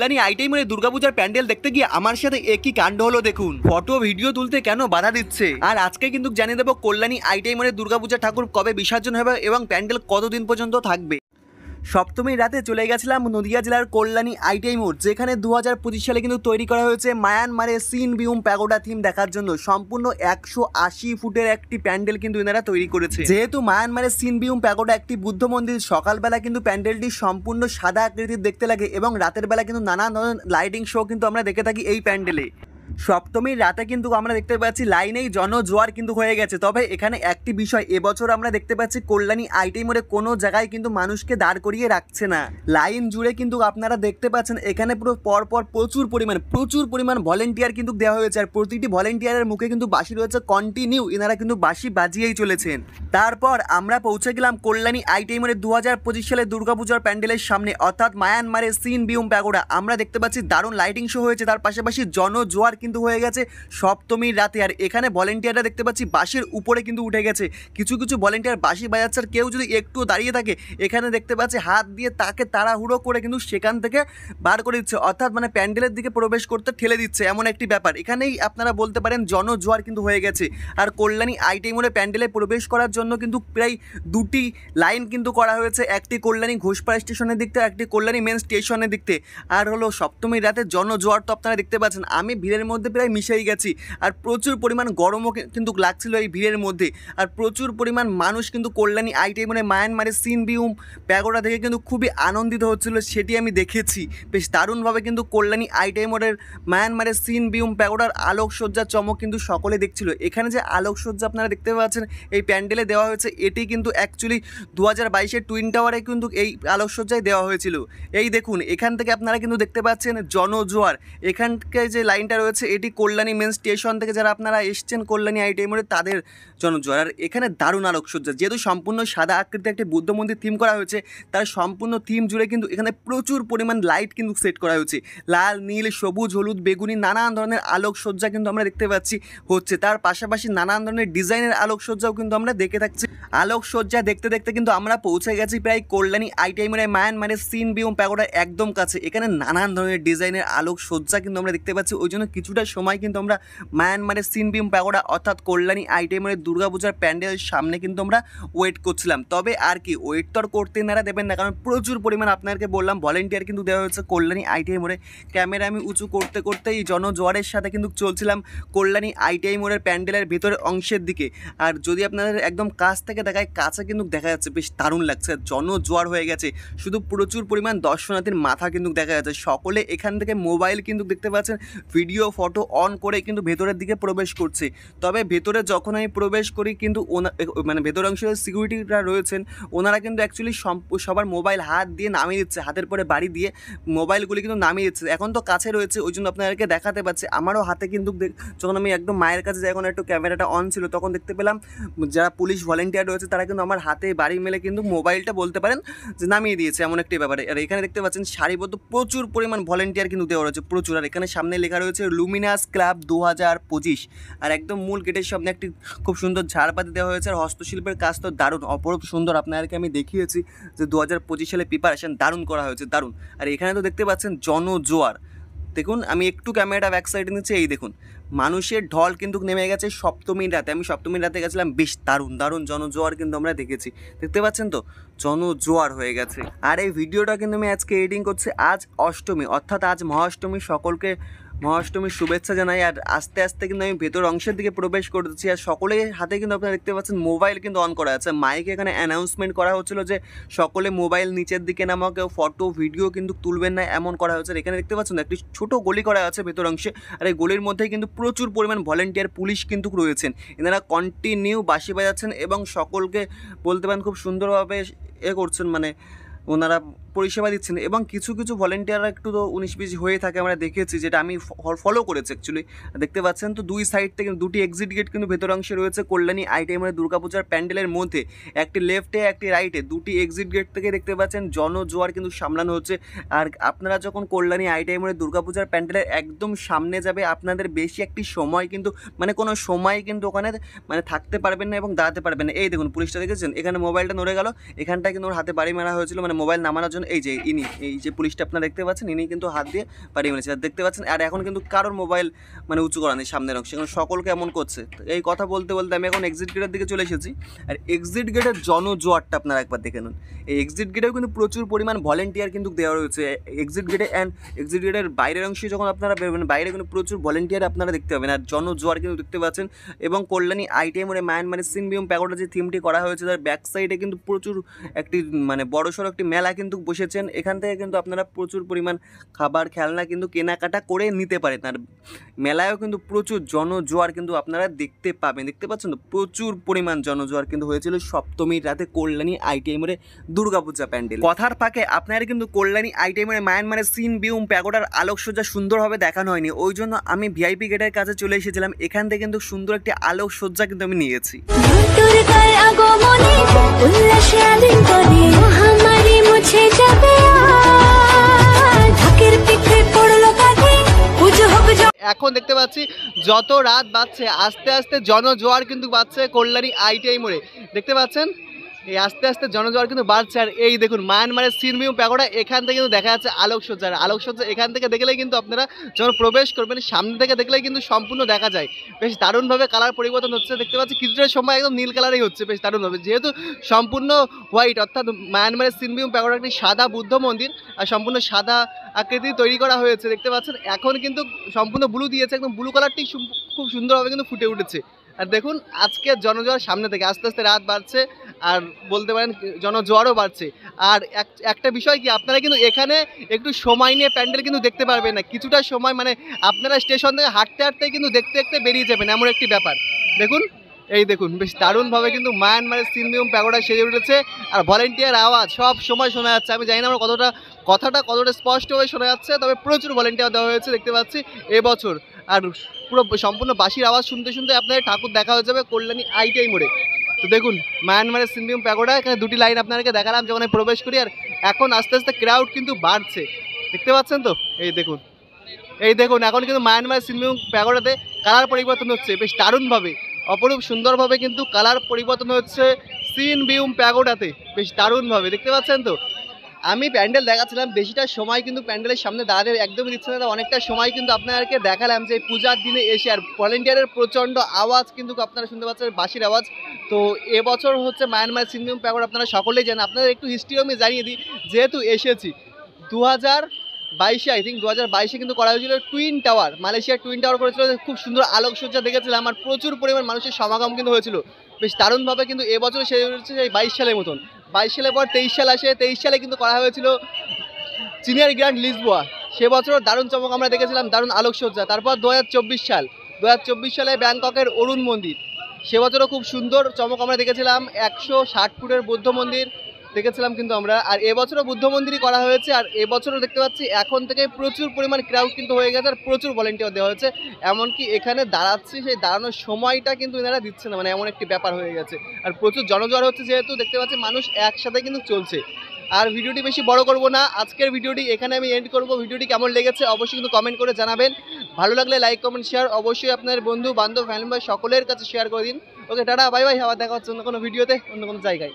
কল্যাণী আইটাই মানে দুর্গাপূজার প্যান্ডেল দেখতে গিয়ে আমার সাথে একই কাণ্ড হলো। দেখুন ফটো ভিডিও তুলতে কেন বাধা দিচ্ছে। আর আজকে কিন্তু জানিয়ে দেবো কল্যাণী আইটাই মানে দুর্গাপূজা ঠাকুর কবে বিসর্জন হবে এবং প্যান্ডেল কতদিন পর্যন্ত থাকবে। সপ্তমীর রাতে চলে গেছিলাম নদিয়া জেলার কল্যাণী আইটাই মোড়, যেখানে 2025 সালে কিন্তু তৈরি করা হয়েছে মায়ানমারের সিনবিউম প্যাগোডা থিম দেখার জন্য। সম্পূর্ণ 180 ফুটের একটি প্যান্ডেল কিন্তু এনারা তৈরি করেছে। যেহেতু মায়ানমারের সিনবিউম প্যাগোডা একটি বুদ্ধ মন্দির, সকালবেলা কিন্তু প্যান্ডেলটি সম্পূর্ণ সাদা আকৃতির দেখতে লাগে এবং রাতের বেলা কিন্তু নানান ধরনের লাইটিং শো কিন্তু আমরা দেখে থাকি এই প্যান্ডেলে। সপ্তমীর রাতে কিন্তু আমরা দেখতে পাচ্ছি লাইনেই জনজোয়ার কিন্তু হয়ে গেছে। তবে এখানে একটি বিষয়, এবছর আমরা দেখতে পাচ্ছি কল্যাণী আইটাই মোড়ে কোনো জায়গায় কিন্তু মানুষকে দাঁড় করিয়ে রাখছে না। লাইন জুড়ে কিন্তু আপনারা দেখতে পাচ্ছেন এখানে পুরো পরপর প্রচুর পরিমাণ ভলেন্টিয়ার কিন্তু দেওয়া হয়েছে। আর প্রতিটি ভলেন্টিয়ারের মুখে কিন্তু বাঁশি রয়েছে কন্টিনিউ, এনারা কিন্তু বাঁশি বাজিয়েই চলেছেন। তারপর আমরা পৌঁছে গেলাম কল্যাণী আইটাই মোড়ে 2025 সালে দুর্গাপূজার প্যান্ডেলের সামনে, অর্থাৎ মায়ানমারের সিনবিউম প্যাগোডা। আমরা দেখতে পাচ্ছি দারুণ লাইটিং শো হয়েছে, তার পাশাপাশি জনজোয়ার কিন্তু হয়ে গেছে সপ্তমীর রাতে। আর এখানে ভলেন্টিয়াররা দেখতে পাচ্ছি বাঁশের উপরে কিন্তু উঠে গেছে। কিছু ভলেন্টিয়ার বাঁশি বাজাচ্ছে, আর কেউ যদি একটু দাঁড়িয়ে থাকে এখানে দেখতে পাচ্ছি হাত দিয়ে তাকে তাড়াহুড়ো করে কিন্তু সেখান থেকে বার করে দিচ্ছে, অর্থাৎ মানে প্যান্ডেলের দিকে প্রবেশ করতে ঠেলে দিচ্ছে, এমন একটি ব্যাপার। এখানেই আপনারা বলতে পারেন জনজোয়ার কিন্তু হয়ে গেছে। আর কল্যাণী আইটাই মোড়ে প্যান্ডেলে প্রবেশ করার জন্য কিন্তু প্রায় দুটি লাইন কিন্তু করা হয়েছে, একটি কল্যাণী ঘোষপাড়া স্টেশনের দিক থেকে, একটি কল্যাণী মেন স্টেশনের দিক থেকে। আর হলো সপ্তমীর রাতে জনজোয়ার তো আপনারা দেখতে পাচ্ছেন। আমি ভিড়ের মধ্যে প্রায় মিশেই গেছি, আর প্রচুর পরিমাণ গরমও কিন্তু লাগছিল এই ভিড়ের মধ্যে। আর প্রচুর পরিমাণ মানুষ কিন্তু কল্যাণী আইটাই মানে মায়ানমারের সিনবিউম প্যাগোডা থেকে কিন্তু খুবই আনন্দিত হচ্ছিল, সেটি আমি দেখেছি। বেশ দারুণভাবে কিন্তু কল্যাণী আইটাই মোড়ের মায়ানমারের সিনবিউম প্যাগোডার আলোকসজ্জার চমক কিন্তু সকলে দেখছিল। এখানে যে আলোকসজ্জা আপনারা দেখতে পাচ্ছেন এই প্যান্ডেলে দেওয়া হয়েছে, এটি কিন্তু অ্যাকচুয়ালি 2022-এর টুইন টাওয়ারে কিন্তু এই আলোকসজ্জায় দেওয়া হয়েছিল। এই দেখুন এখান থেকে আপনারা কিন্তু দেখতে পাচ্ছেন জনজোয়ার। এখানকে যে লাইনটা রয়েছে এটি কল্যাণী মেন স্টেশন থেকে যারা আপনারা এসছেন কল্যাণী আইটাই মোড়ে তাদের জনজোয়ার। আর এখানে দারুণ আলোকসজ্জা, যেহেতু সম্পূর্ণ সাদা আকৃতির একটি বুদ্ধ মন্দির থিম করা হয়েছে, তার সম্পূর্ণ থিম জুড়ে কিন্তু এখানে প্রচুর পরিমাণ লাইট কিন্তু সেট করা হয়েছে। লাল, নীল, সবুজ, হলুদ, বেগুনি নানান ধরনের আলোকসজ্জা কিন্তু আমরা দেখতে পাচ্ছি হচ্ছে। তার পাশাপাশি নানান ধরনের ডিজাইনের আলোকসজ্জাও কিন্তু আমরা দেখে থাকছি। আলোকসজ্জা দেখতে দেখতে কিন্তু আমরা পৌঁছে গেছি প্রায় কল্যাণী আইটাই মোড়ে মায়ানমারের সিনবিউম প্যাগোডার একদম কাছে। এখানে নানান ধরনের ডিজাইনের আলোকসজ্জা কিন্তু আমরা দেখতে পাচ্ছি। ওই জন্য কিছুটা সময় কিন্তু আমরা মায়ানমারের সিনবিউম প্যাগোডা অর্থাৎ কল্যাণী আইটাই মোড়ে দুর্গাপূজার প্যান্ডেলের সামনে কিন্তু আমরা ওয়েট করছিলাম। তবে আর কি ওয়েট তো আর করতে নারা দেবেন না, কারণ প্রচুর পরিমাণ আপনাদেরকে বললাম ভলেন্টিয়ার কিন্তু দেওয়া হয়েছে কল্যাণী আইটাই মোড়ে। ক্যামেরা আমি উঁচু করতে করতেই জনজোয়ারের সাথে কিন্তু চলছিলাম কল্যাণী আইটাই মোড়ের প্যান্ডেলের ভেতরের অংশের দিকে। আর যদি আপনাদের একদম কাছ থেকে দেখায়, কাছে কিন্তু দেখা যাচ্ছে বেশ দারুণ লাগছে। জনজোয়ার হয়ে গেছে, শুধু প্রচুর পরিমাণ দর্শনার্থীর মাথা কিন্তু দেখা যাচ্ছে। সকলে এখান থেকে মোবাইল কিন্তু দেখতে পাচ্ছেন ভিডিও ফটো অন করে কিন্তু ভেতরের দিকে প্রবেশ করছে। তবে ভেতরে যখন আমি প্রবেশ করি কিন্তু মানে ভেতর অংশের সিকিউরিটিরা রয়েছেন, ওনারা কিন্তু অ্যাকচুয়ালি সবার মোবাইল হাত দিয়ে নামিয়ে দিচ্ছে, হাতের পরে বাড়ি দিয়ে মোবাইলগুলি কিন্তু নামিয়ে দিচ্ছে। এখন তো কাছে রয়েছে ওই জন্য আপনাদেরকে দেখাতে পাচ্ছি। আমারও হাতে কিন্তু যখন আমি একদম মায়ের কাছে যখন একটু ক্যামেরাটা অন ছিল তখন দেখতে পেলাম যারা পুলিশ ভলেন্টিয়ার রয়েছে তারা কিন্তু আমার হাতে বাড়ি মেলে কিন্তু মোবাইলটা বলতে পারেন যে নামিয়ে দিয়েছে, এমন একটি ব্যাপারে। আর এখানে দেখতে পাচ্ছেন সারিবদ্ধ প্রচুর পরিমাণ ভলেন্টিয়ার কিন্তু দেওয়া রয়েছে, প্রচুর। আর এখানে সামনে লেখা রয়েছে লুমিনাস ক্লাব 2025। আর একদম মূল গেটের সামনে একটি খুব সুন্দর ঝাড়বাতি দেওয়া হয়েছে। আর হস্তশিল্পের কাজ তো দারুণ, অপরূপ সুন্দর। আপনাদেরকে আমি দেখিয়েছি যে 2025 সালে প্রিপারেশন দারুণ করা হয়েছে, দারুণ। আর এখানে তো দেখতে পাচ্ছেন জনজোয়ার। দেখুন আমি একটু ক্যামেরাটা ব্যাক সাইডে নিচ্ছি, এই দেখুন মানুষের ঢল কিন্তু নেমে গেছে সপ্তমীর রাতে। আমি সপ্তমীর রাতে গেছিলাম, বেশ দারুণ জনজোয়ার কিন্তু আমরা দেখেছি। দেখতে পাচ্ছেন তো জনজোয়ার হয়ে গেছে। আর এই ভিডিওটা কিন্তু আমি আজকে এডিটিং করছি আজ অষ্টমী, অর্থাৎ আজ মহাষ্টমী। সকলকে মহাষ্টমীর শুভেচ্ছা জানাই। আর আস্তে আস্তে কিন্তু আমি ভেতর অংশের দিকে প্রবেশ করতেছি। আর সকলের হাতে কিন্তু আপনারা দেখতে পাচ্ছেন মোবাইল কিন্তু অন করা আছে। মাইকে এখানে অ্যানাউন্সমেন্ট করা হচ্ছিল যে সকলে মোবাইল নিচের দিকে নামাও, কেউ ফটো ভিডিও কিন্তু তুলবেন না, এমন করা হচ্ছে। আর এখানে দেখতে পাচ্ছেন একটি ছোট গলি করা আছে ভেতর অংশে। আর এই গলির মধ্যেই কিন্তু প্রচুর পরিমাণ ভলেন্টিয়ার পুলিশ কিন্তু রয়েছেন। এনারা কন্টিনিউ বাঁশি বাজাচ্ছেন এবং সকলকে বলতে পারেন খুব সুন্দরভাবে করছেন, মানে ওনারা পরিষেবা দিচ্ছেন। এবং কিছু ভলেন্টিয়াররা একটু তো 19-20 হয়ে থাকে আমরা দেখেছি, যেটা আমি ফলো করেছি অ্যাকচুয়ালি। দেখতে পাচ্ছেন তো দুই সাইড থেকে দুটি এক্সিট গেট কিন্তু ভেতর অংশে রয়েছে কল্যাণী আইটাই মোড়ে দুর্গাপূজার প্যান্ডেলের মধ্যে। একটি লেফটে একটি রাইটে, দুটি এক্সিট গেট থেকে দেখতে পাচ্ছেন জনজোয়ার কিন্তু সামলানো হচ্ছে। আর আপনারা যখন কল্যাণী আইটাই মোড়ে দুর্গাপূজার প্যান্ডেলের একদম সামনে যাবে, আপনাদের বেশি একটি সময় কিন্তু মানে কোনো সময় কিন্তু ওখানে মানে থাকতে পারবেন না এবং দাঁড়াতে পারবেন না। এই দেখুন পুলিশটা দেখেছেন, এখানে মোবাইলটা নড়ে গেল, এখানটায় কিন্তু ওর হাতে বাড়ি মারা হয়েছিল, মানে মোবাইল নামানোর জন্য এই যে এই যে পুলিশটা আপনারা দেখতে পাচ্ছেন, ইনি কিন্তু হাত দিয়ে পাড়িয়ে মেরেছে, আর দেখতে পাচ্ছেন। আর এখন কিন্তু কারোর মোবাইল মানে উঁচু করা নেই সামনের অংশে, এখন সকলকে এমন করছে। এই কথা বলতে বলতে আমি এখন এক্সিট গেটের দিকে চলে এসেছি। আর এক্সিট গেটের জনজোয়ারটা আপনারা একবার দেখে নিন। এই এক্সিট গেটেও কিন্তু প্রচুর পরিমাণ ভলেন্টিয়ার কিন্তু দেওয়া রয়েছে এক্সিট গেটে। অ্যান্ড এক্সিট গেটের বাইরের অংশে যখন আপনারা বেরোবেন, বাইরে কিন্তু প্রচুর ভলেন্টিয়ার আপনারা দেখতে পাবেন, আর জনজোয়ার কিন্তু দেখতে পাচ্ছেন। এবং কল্যাণী আইটিআই মোড়ে মায়ানমারের সিনবিউম প্যাগোডা যে থিমটি করা হয়েছে, তার ব্যাক সাইডে কিন্তু প্রচুর একটি মানে বড়সড় একটি মেলা কিন্তু বসেছেন। এখান থেকে কিন্তু আপনারা প্রচুর পরিমাণ খাবার খেলনা কিন্তু কেনাকাটা করে নিতে পারেন। আর মেলায়ও কিন্তু প্রচুর জনজোয়ার কিন্তু আপনারা দেখতে পাবেন। দেখতে পাচ্ছেন তো, প্রচুর পরিমাণ জনজোয়ার কিন্তু হয়েছিল সপ্তমীর রাতে কল্যাণী আইটিআই মোড়ে দুর্গাপূজা প্যান্ডেল। কথার ফাঁকে আপনারা কিন্তু কল্যাণী আইটিআই মোড়ে মায়ানমারের সিনবিউম প্যাগোডার আলোকসজ্জা সুন্দরভাবে দেখানো হয়নি, ওই জন্য আমি ভিআইপি গেটের কাছে চলে এসেছিলাম। এখান থেকে কিন্তু সুন্দর একটি আলোকসজ্জা কিন্তু আমি নিয়েছি। এখন দেখতে পাচ্ছি যত রাত বাড়ছে আস্তে আস্তে জনজোয়ার কিন্তু বাড়ছে কল্যাণী আইটিআই মোড়ে। দেখতে পাচ্ছেন এই আস্তে আস্তে জনজোয়ার কিন্তু বাড়ছে। আর এই দেখুন মায়ানমারের সিনবিউম প্যাগোডা, এখান থেকে কিন্তু দেখা যাচ্ছে আলোকসজ্জা। আর আলোকসজ্জা এখান থেকে দেখলেই কিন্তু আপনারা যখন প্রবেশ করবেন সামনে থেকে দেখলেই কিন্তু সম্পূর্ণ দেখা যায়। বেশ দারুণভাবে কালার পরিবর্তন হচ্ছে, দেখতে পাচ্ছি কিছুটার সময় একদম নীল কালারই হচ্ছে বেশ দারুণভাবে, যেহেতু সম্পূর্ণ হোয়াইট, অর্থাৎ মায়ানমারের সিনবিউম প্যাগোডা একটি সাদা বুদ্ধ মন্দির আর সম্পূর্ণ সাদা আকৃতি তৈরি করা হয়েছে। দেখতে পাচ্ছেন এখন কিন্তু সম্পূর্ণ ব্লু দিয়েছে, একদম ব্লু কালারটি খুব সুন্দরভাবে কিন্তু ফুটে উঠেছে। আর দেখুন আজকে জনজোয়ার সামনে থেকে আস্তে আস্তে রাত বাড়ছে, আর বলতে পারেন জনজোয়ারও বাড়ছে। আর একটা বিষয় কি, আপনারা কিন্তু এখানে একটু সময় নিয়ে প্যান্ডেল কিন্তু দেখতে পারবেন না, কিছুটা সময় মানে আপনারা স্টেশন থেকে হাঁটতে হাঁটতে কিন্তু দেখতে দেখতে বেরিয়ে যাবেন, এমন একটি ব্যাপার। দেখুন এই দেখুন বেশ দারুণভাবে কিন্তু মায়ানমারের সিনবিউম প্যাগোডা সেজে উঠেছে। আর ভলেন্টিয়ার আওয়াজ সব সময় শোনা যাচ্ছে। আমি জানি না আমার কথাটা কতটা স্পষ্টভাবে শোনা যাচ্ছে, তবে প্রচুর ভলেন্টিয়ার দেওয়া হয়েছে দেখতে পাচ্ছি এবছর। আর পুরো সম্পূর্ণ বাঁশির আওয়াজ শুনতে শুনতে আপনাদের ঠাকুর দেখা হয়ে যাবে কল্যাণী আইটিআই মোড়ে। তো দেখুন মায়ানমারের সিনবিউম প্যাগোডা, এখানে দুটি লাইন আপনাদেরকে দেখালাম যখন আমি প্রবেশ করি। আর এখন আস্তে আস্তে ক্রাউড কিন্তু বাড়ছে, দেখতে পাচ্ছেন তো। এই দেখুন এখন কিন্তু মায়ানমারের সিনবিউম প্যাগোডাতে কালার পরিবর্তন হচ্ছে বেশ দারুণভাবে, অপরূপ সুন্দরভাবে কিন্তু কালার পরিবর্তন হচ্ছে সিনবিউম প্যাগোডাতে বেশ দারুণভাবে, দেখতে পাচ্ছেন তো। আমি প্যান্ডেল দেখাচ্ছিলাম, বেশিটা সময় কিন্তু প্যান্ডেলের সামনে দাঁড়াতে একদমই দিচ্ছে না, অনেকটা সময় কিন্তু আপনাদেরকে দেখালাম যে পূজার দিনে এসে। আর ভলেন্টিয়ারের প্রচণ্ড আওয়াজ কিন্তু আপনারা শুনতে পাচ্ছেন, বাঁশির আওয়াজ। তো এবছর হচ্ছে মায়ানমার সিনবিউম প্যাগোডা আপনারা সকলেই জানেন। আপনাদের একটু হিস্ট্রি আমি জানিয়ে দিই, যেহেতু এসেছি 2022 আই থিঙ্ক 2022 কিন্তু করা হয়েছিল টুইন টাওয়ার, মালয়েশিয়ার টুইন টাওয়ার করেছিল, খুব সুন্দর আলোকসজ্জা দেখেছিলাম। আর প্রচুর পরিমাণ মানুষের সমাগম কিন্তু হয়েছিল বেশ দারুণভাবে। কিন্তু এবছর সে হচ্ছে সেই 22 সালের মতন, 22 সালের পর 23 সাল আসে। 23 সালে কিন্তু করা হয়েছিল সিনিয়র গ্র্যান্ড লিসবোয়া, সে বছর দারুণ চমক আমরা দেখেছিলাম, দারুণ আলোকসজ্জা। তারপর 2024 সালে ব্যাংককের অরুণ মন্দির, সে বছরও খুব সুন্দর চমক আমরা দেখেছিলাম। 160 ফুটের বৌদ্ধ মন্দির দেখেছিলাম কিন্তু আমরা। আর এবছরও বুদ্ধ মন্দিরই করা হয়েছে। আর এবছরও দেখতে পাচ্ছি এখন থেকে প্রচুর পরিমাণ ক্রাউড কিন্তু হয়ে গেছে, আর প্রচুর ভলেন্টিয়ার দেওয়া হয়েছে। এমনকি এখানে দাঁড়াচ্ছি, সেই দাঁড়ানোর সময়টা কিন্তু এনারা দিচ্ছে না, মানে এমন একটি ব্যাপার হয়ে গেছে। আর প্রচুর জনজোয়ার হচ্ছে, যেহেতু দেখতে পাচ্ছি মানুষ একসাথে কিন্তু চলছে। আর ভিডিওটি বেশি বড় করব না, আজকের ভিডিওটি এখানে আমি এন্ড করব। ভিডিওটি কেমন লেগেছে অবশ্যই কিন্তু কমেন্ট করে জানাবেন। ভালো লাগলে লাইক কমেন্ট শেয়ার অবশ্যই আপনার বন্ধু বান্ধব ফ্যামিলি সকলের কাছে শেয়ার করে দিন। ওকে টাটা বাই বাই, আবার দেখা হচ্ছে অন্য কোনো ভিডিওতে অন্য কোনো জায়গায়।